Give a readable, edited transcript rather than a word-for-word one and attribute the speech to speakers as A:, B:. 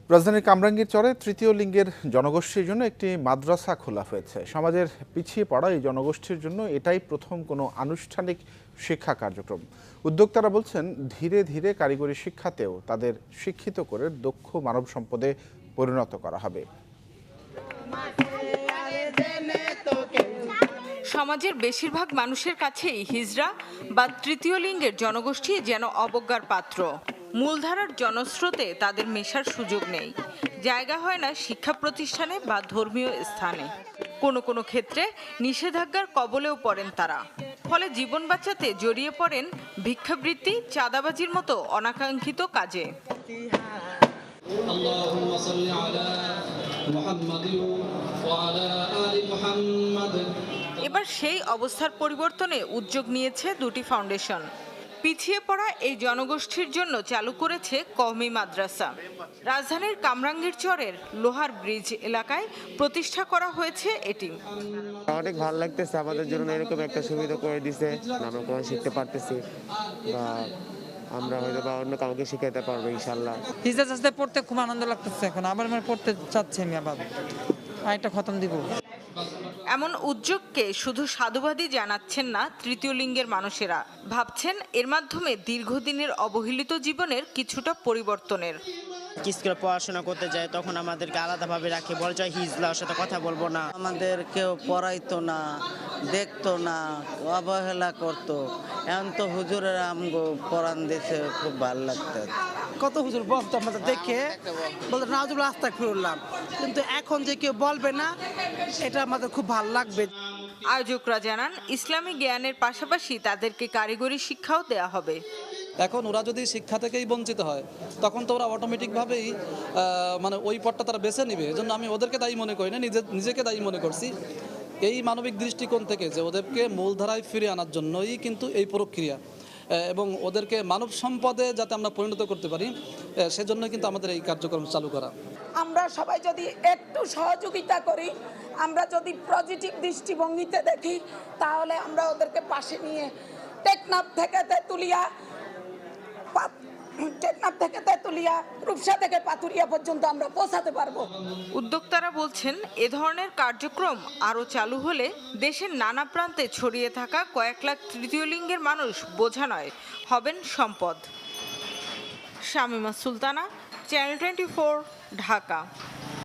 A: রাজধানীর কামরাঙ্গীর চরে তৃতীয় লিঙ্গের জনগোষ্ঠীর জন্য একটি মাদ্রাসা খোলা হয়েছে। সমাজের পিছিয়ে পড়া এই জনগোষ্ঠীর জন্য এটাই প্রথম কোনো আনুষ্ঠানিক শিক্ষা কার্যক্রম। উদ্যোক্তারা বলছেন, ধীরে ধীরে কারিগরি শিক্ষাতেও তাদের শিক্ষিত করে দক্ষ মানব সম্পদে পরিণত করা হবে।
B: সমাজের বেশিরভাগ মানুষের কাছেই হিজড়া বা তৃতীয় লিঙ্গের জনগোষ্ঠী যেন অবজ্ঞার পাত্র। মূলধারার জনস্রোতে তাদের মেশার সুযোগ নেই, জায়গা হয় না শিক্ষা প্রতিষ্ঠানে বা ধর্মীয় স্থানে। কোনো কোনো ক্ষেত্রে নিষেধাজ্ঞার কবলেও পড়েন তারা। ফলে জীবন বাঁচাতে জড়িয়ে পড়েন ভিক্ষাবৃত্তি, চাঁদাবাজির মতো অনাকাঙ্ক্ষিত কাজে। এবার সেই অবস্থার পরিবর্তনে উদ্যোগ নিয়েছে দুটি ফাউন্ডেশন। পিছিয়ে পড়া এই জনগোষ্ঠীর জন্য চালু করেছে কওমি মাদ্রাসা। রাজধানীর কামরাঙ্গীর চরের লোহার ব্রিজ এলাকায় প্রতিষ্ঠা করা হয়েছে এটি।
C: অনেক ভালো লাগতেছে, আমাদের জন্য এরকম একটা সুবিধা করে দিছে, আমরা কোরআন শিখতে পারতেছি বা আমরা হয়তো বা অন্য কাউকে শিখাইতে পারবো ইনশাল্লাহ।
D: হিজড়া চাষতে পড়তে খুব আনন্দ লাগতেছে, এখন আবার পড়তে চাচ্ছি আমি, আবার আরেকটা খতম দিব।
B: এমন উদ্যোগকে শুধু সাধুবাদই জানাচ্ছেন না তৃতীয় লিঙ্গের মানুষেরা, ভাবছেন এর মাধ্যমে দীর্ঘদিনের অবহেলিত জীবনের কিছুটা পরিবর্তনের।
E: স্কুলে পড়াশোনা করতে যায় তখন আমাদেরকে আলাদাভাবে রাখে, বলে যায় হিজলার সাথে কথা বলবো না।
F: আমাদের কেউ পড়াইতো না, দেখতো না, অবহেলা করতো। এখন তো হুজুরের আমগো পড়ান দিতে খুব ভালো লাগতো।
G: কত হুজুর বলতো আমাদের দেখে, বলতো নাজুবুল আস্তাগফিরুল্লাহ, কিন্তু এখন যে কেউ বলবে না, এটা আমাদের খুব ভালো লাগবে।
B: আয়োজকরা জানান, ইসলামী জ্ঞানের পাশাপাশি তাদেরকে কারিগরি শিক্ষাও দেয়া হবে।
H: এখন ওরা যদি শিক্ষা থেকেই বঞ্চিত হয়, তখন তো ওরা অটোমেটিকভাবেই ওই পথটা তারা বেছে নিবে। এজন্য আমি ওদেরকে দায়ী মনে করি না, নিজেকে দায়ী মনে করছি। এই মানবিক দৃষ্টিকোণ থেকে যে ওদেরকে মূলধারায় ফিরে আনার জন্যই কিন্তু এই প্রক্রিয়া, এবং ওদেরকে মানব সম্পদে যাতে আমরা পরিণত করতে পারি, সেজন্য কিন্তু আমাদের এই কার্যক্রম চালু করা।
I: আমরা সবাই যদি একটু সহযোগিতা করি, আমরা যদি পজিটিভ দৃষ্টিভঙ্গিতে দেখি, তাহলে আমরা ওদেরকে পাশে নিয়ে টেকনাফ থেকে তেতুলিয়া, রূপসা থেকে পাথুরিয়া পর্যন্ত আমরা পৌঁছাতে পারবো।
B: উদ্যোক্তারা বলছেন, এ ধরনের কার্যক্রম আরও চালু হলে দেশের নানা প্রান্তে ছড়িয়ে থাকা কয়েক লাখ তৃতীয় লিঙ্গের মানুষ বোঝা নয়, হবেন সম্পদ। শামিমা সুলতানা, চ্যানেল 24, ঢাকা।